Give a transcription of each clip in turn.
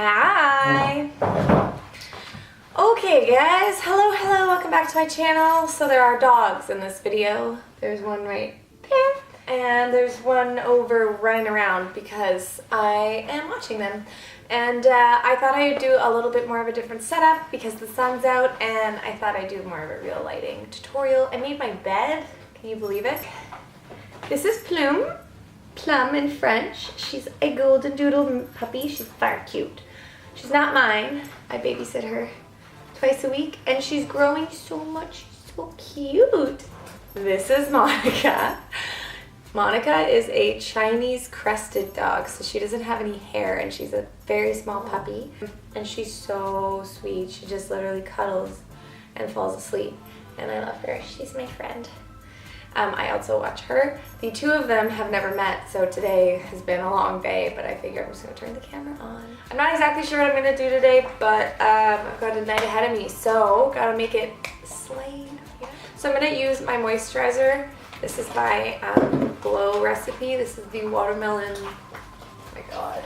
Hi! Okay guys, hello, welcome back to my channel. So there are dogs in this video. There's one right there, and there's one over running around because I am watching them. And I thought I'd do a little bit more of a different setup because the sun's out, and I thought I'd do more of a real lighting tutorial. I made my bed, can you believe it? This is Plum in French. She's a golden doodle puppy. She's very cute. She's not mine. I babysit her twice a week, and she's growing so much. She's so cute. This is Monica. Monica is a Chinese crested dog, so she doesn't have any hair, and she's a very small puppy, and she's so sweet. She just literally cuddles and falls asleep, and I love her. She's my friend. I also watch her. The two of them have never met, so today has been a long day, but I figured I'm just going to turn the camera on. I'm not exactly sure what I'm going to do today, but I've got a night ahead of me, so gotta make it slay. So I'm going to use my moisturizer. This is by Glow Reciepe. This is the watermelon. Oh my god.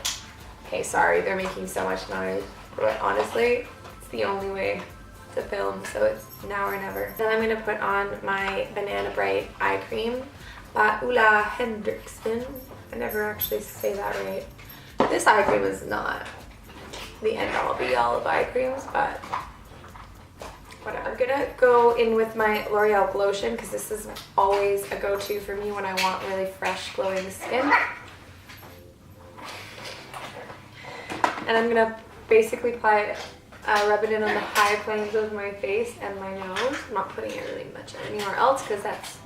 Okay, sorry, they're making so much noise, but honestly, it's the only way to film, so it's now or never. Then I'm going to put on my Banana Bright eye cream by OleHenriksen. I never actually say that right. This eye cream is not the end all be all of eye creams, but whatever. I'm gonna go in with my L'Oreal Glotion because this is always a go-to for me when I want really fresh, glowing skin. And I'm gonna basically apply rub it in on the high planes of my face and my nose. I'm not putting it really much anywhere else because that's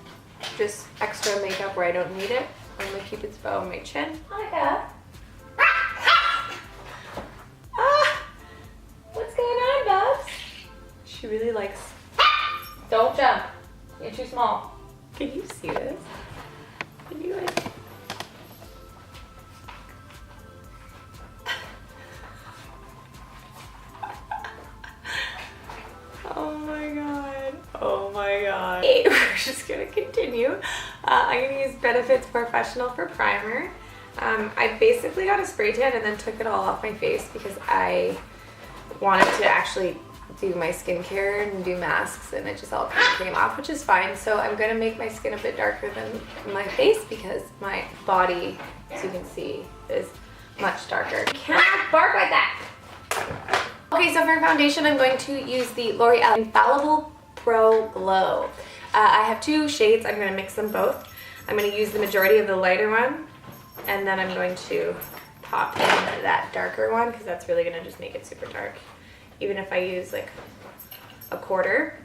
just extra makeup where I don't need it. I'm gonna keep its bow on my chin. Monica! What's going on, Bubs? She really likes... Don't jump. You're too small. Can you see this? Can you like... Oh my god. Oh my god. Okay, we're just gonna continue. I'm gonna use Benefits Professional for primer. I basically got a spray tan and then took it all off my face because I wanted to actually do my skincare and do masks, and it just all kind of came off, which is fine. So I'm gonna make my skin a bit darker than my face because my body, as you can see, is much darker. You cannot bark like that. Okay, so for foundation, I'm going to use the L'Oreal Infallible Pro Glow. I have two shades. I'm going to mix them both. I'm going to use the majority of the lighter one, and then I'm going to pop in that darker one because that's really going to just make it super dark, even if I use like a quarter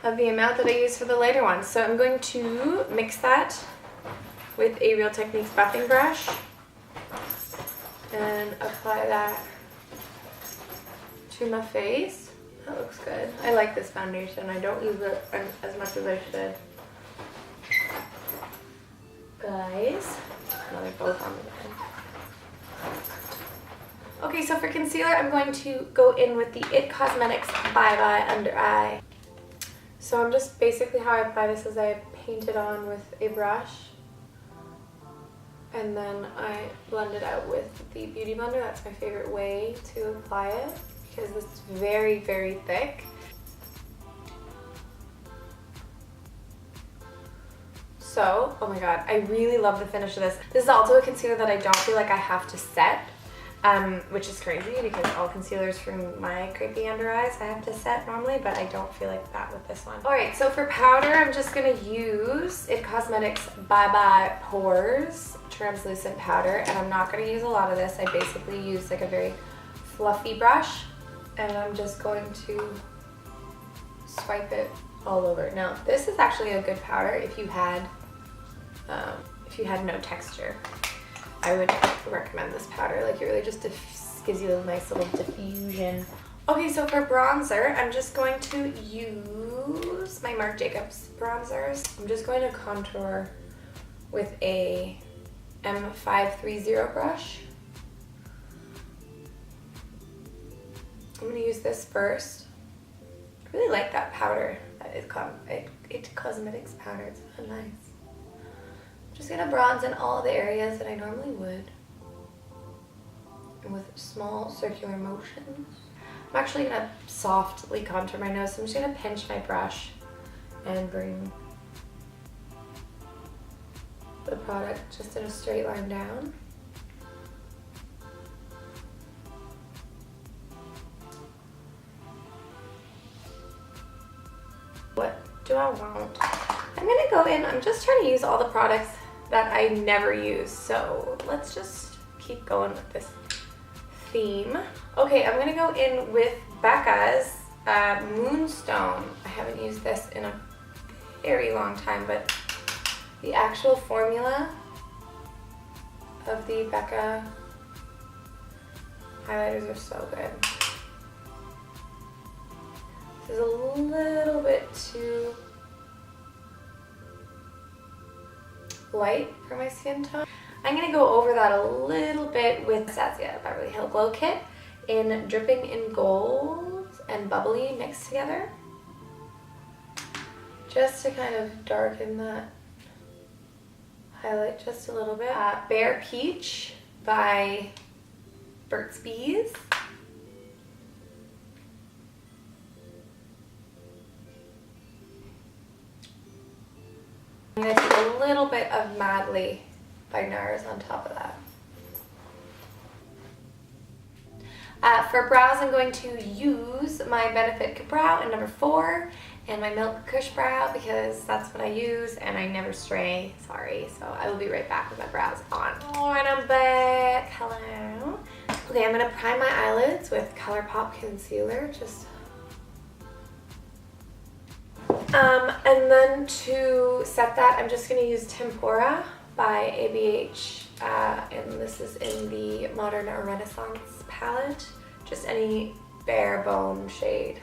of the amount that I use for the lighter one. So I'm going to mix that with a Real Techniques buffing brush and apply that to my face. That looks good. I like this foundation. I don't use it as much as I should. Guys, no, they're both on the bed. Okay, so for concealer, I'm going to go in with the IT Cosmetics Bye Bye Under Eye. So I'm just basically how I apply this is I paint it on with a brush, and then I blend it out with the Beauty Blender. That's my favorite way to apply it, because it's very, very thick. So, oh my god, I really love the finish of this. This is also a concealer that I don't feel like I have to set, which is crazy because all concealers from my crepey under eyes I have to set normally, but I don't feel like that with this one. Alright, so for powder, I'm just gonna use IT Cosmetics Bye Bye Pores translucent powder, and I'm not gonna use a lot of this. I basically use like a very fluffy brush, and I'm just going to swipe it all over. Now, this is actually a good powder if you had no texture. I would recommend this powder. Like, it really just gives you a nice little diffusion. Okay, so for bronzer, I'm just going to use my Marc Jacobs bronzers. I'm just going to contour with a M530 brush. I'm going to use this first. I really like that powder. That is IT Cosmetics powder. It's so nice. I'm just going to bronze in all the areas that I normally would. with small circular motions. I'm actually gonna softly contour my nose, so I'm just gonna pinch my brush and bring the product just in a straight line down. What do I want? I'm gonna go in, I'm just trying to use all the products that I never use, so let's just keep going with this theme. Okay, I'm gonna go in with Becca's Moonstone. I haven't used this in a very long time, but the actual formula of the Becca highlighters are so good. This is a little bit too light for my skin tone. I'm gonna go over that a little bit with Anastasia Beverly Hills Glow Kit in Dripping in Gold and Bubbly mixed together, just to kind of darken that highlight just a little bit. Bare Peach by Burts Bees. I'm going to take a little bit of Madly by NARS on top of that. For brows, I'm going to use my Benefit Brow in number 4 and my Milk Kush Brow because that's what I use and I never stray, sorry. So I will be right back with my brows on. Oh, and I'm back, hello. Okay, I'm going to prime my eyelids with Colourpop concealer, just and then to set that, I'm just going to use Tempora by ABH, and this is in the Modern or Renaissance palette. Just any bare bone shade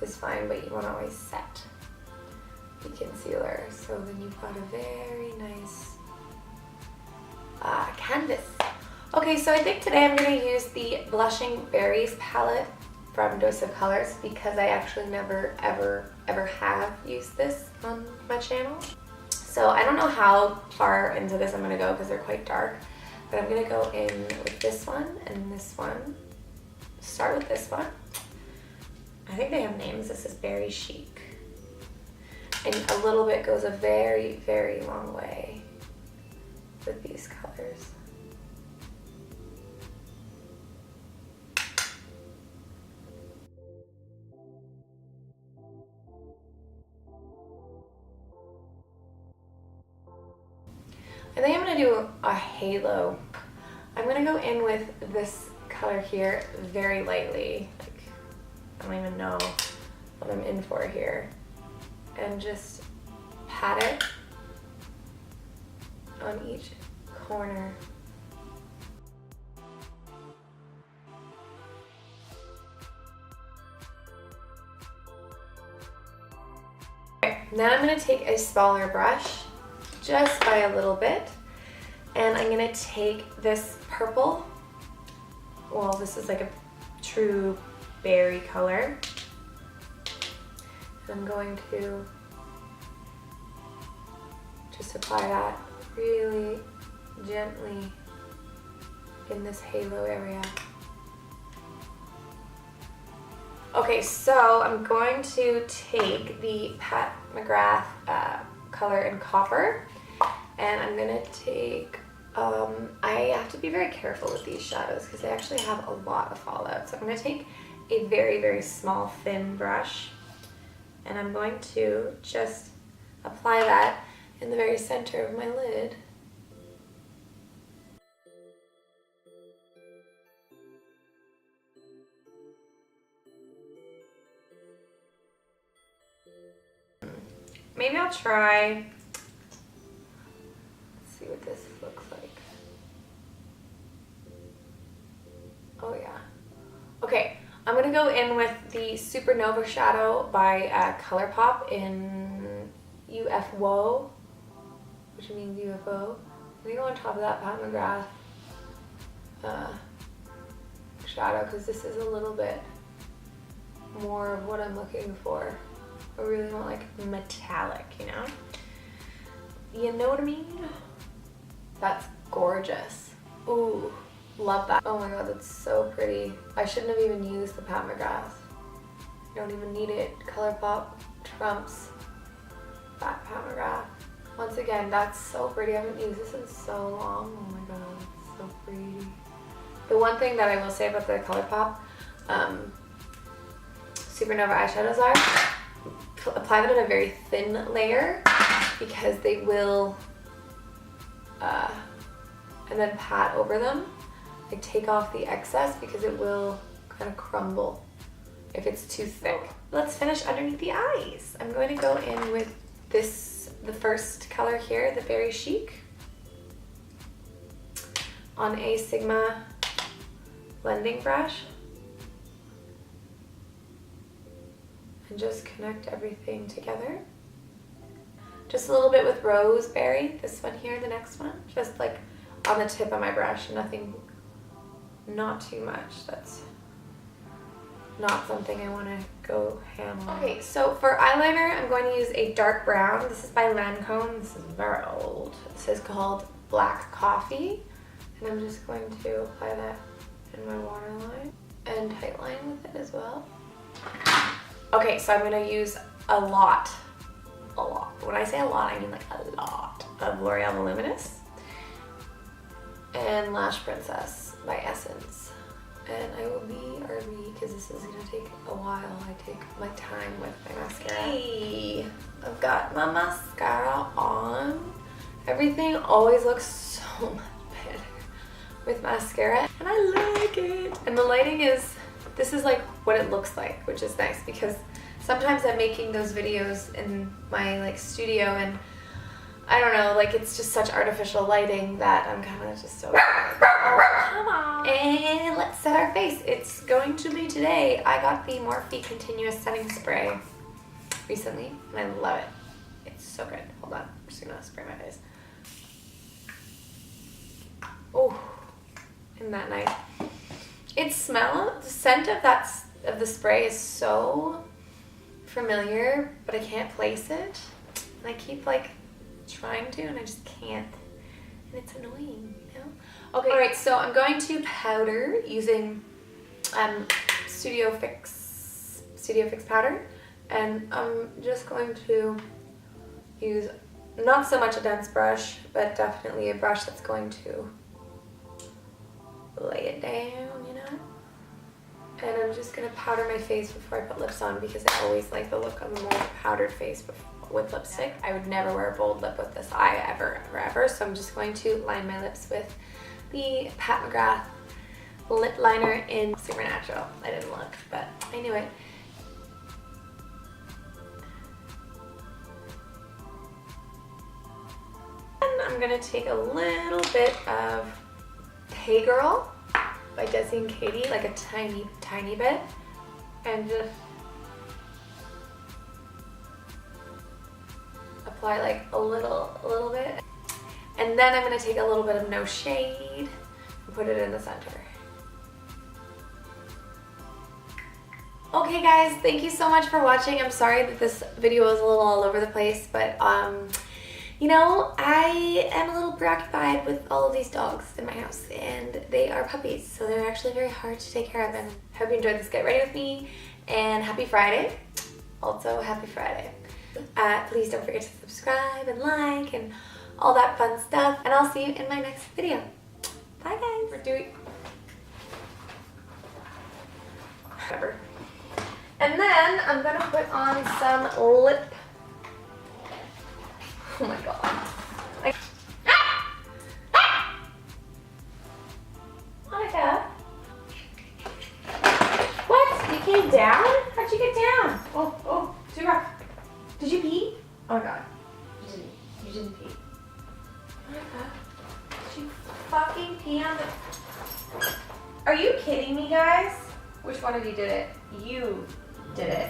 is fine, but you want to always set the concealer, so then you've got a very nice canvas. Okay, so I think today I'm going to use the Blushing Berries palette from Dose of Colors because I actually never ever have used this on my channel. So I don't know how far into this I'm going to go because they're quite dark, but I'm going to go in with this one and this one. Start with this one. I think they have names. This is Berry Chic. And a little bit goes a very, very long way with these colors. I think I'm going to do a halo. I'm going to go in with this color here very lightly. Like, I don't even know what I'm in for here. And just pat it on each corner. Okay, now I'm going to take a smaller brush, just by a little bit, and I'm gonna take this purple, well, this is like a true berry color, and I'm going to just apply that really gently in this halo area. Okay, so I'm going to take the Pat McGrath color in Copper, and I'm gonna take, I have to be very careful with these shadows because they actually have a lot of fallout. So I'm gonna take a very, very small thin brush and I'm going to just apply that in the very center of my lid. Maybe I'll try, let's see what this looks like. Oh yeah. Okay, I'm gonna go in with the Supernova shadow by Colourpop in UF-Woah, which means UFO. I'm gonna go on top of that Pat McGrath shadow because this is a little bit more of what I'm looking for. I really want like metallic, you know? You know what I mean? That's gorgeous. Ooh, Love that. Oh my god, that's so pretty. I shouldn't have even used the Pat McGrath. You don't even need it. Colourpop trumps that Pat McGrath. Once again, that's so pretty. I haven't used this in so long. Oh my god, it's so pretty. The one thing that I will say about the Colourpop Supernova eyeshadows are, apply them in a very thin layer because they will, and then pat over them. Like take off the excess because it will kind of crumble if it's too thick. Let's finish underneath the eyes. I'm going to go in with this, the first color here, the Berry Chic, on a Sigma blending brush. And just connect everything together. Just a little bit with Roseberry, this one here, the next one. Just like on the tip of my brush, nothing, not too much. That's not something I want to go ham on. Okay, so for eyeliner, I'm going to use a dark brown. This is by Lancome. This is very old. This is called Black Coffee. And I'm just going to apply that in my waterline and tightline with it as well. Okay, so I'm going to use a lot. When I say a lot, I mean like a lot of L'Oreal Voluminous and Lash Princess by Essence. And I will be RB because this is going to take a while. I take my time with my mascara. Hey, I've got my mascara on. Everything always looks so much better with mascara, and I like it. And the lighting is, this is like what it looks like, which is nice because sometimes I'm making those videos in my like studio and I don't know, like it's just such artificial lighting that I'm kind of just so oh, come on. And let's set our face. It's going to be today. I got the Morphe Continuous Setting Spray recently and I love it. It's so good. Hold on, I'm just gonna spray my face. Oh, isn't that nice? It smells, the scent of the spray is so familiar, but I can't place it. And I keep like trying to and I just can't. And it's annoying, you know? Okay, alright, so I'm going to powder using Studio Fix powder. And I'm just going to use not so much a dense brush, but definitely a brush that's going to lay it down, you know? And I'm just gonna powder my face before I put lips on because I always like the look of a more powdered face with lipstick. I would never wear a bold lip with this eye ever. So I'm just going to line my lips with the Pat McGrath lip liner in Supernatural. I didn't look, but I knew it. And I'm gonna take a little bit of Hey Girl by Desi and Katie, like a tiny bit, and just apply like a little bit. And then I'm gonna take a little bit of No Shade and put it in the center. Okay guys, thank you so much for watching. I'm sorry that this video was a little all over the place, but you know, I am a little preoccupied with all of these dogs in my house, and they are puppies, so they're actually very hard to take care of. And I hope you enjoyed this Get Ready With Me, and happy Friday. Also, happy Friday. Please don't forget to subscribe and like and all that fun stuff, and I'll see you in my next video. Bye guys. We're doing... whatever. And then I'm gonna put on some lip... oh my god. Monica? What? You came down? How'd you get down? Oh, too rough. Did you pee? Oh my god. You didn't pee. Monica, did you fucking pee on the... Are you kidding me, guys? Which one of you did it? You did it.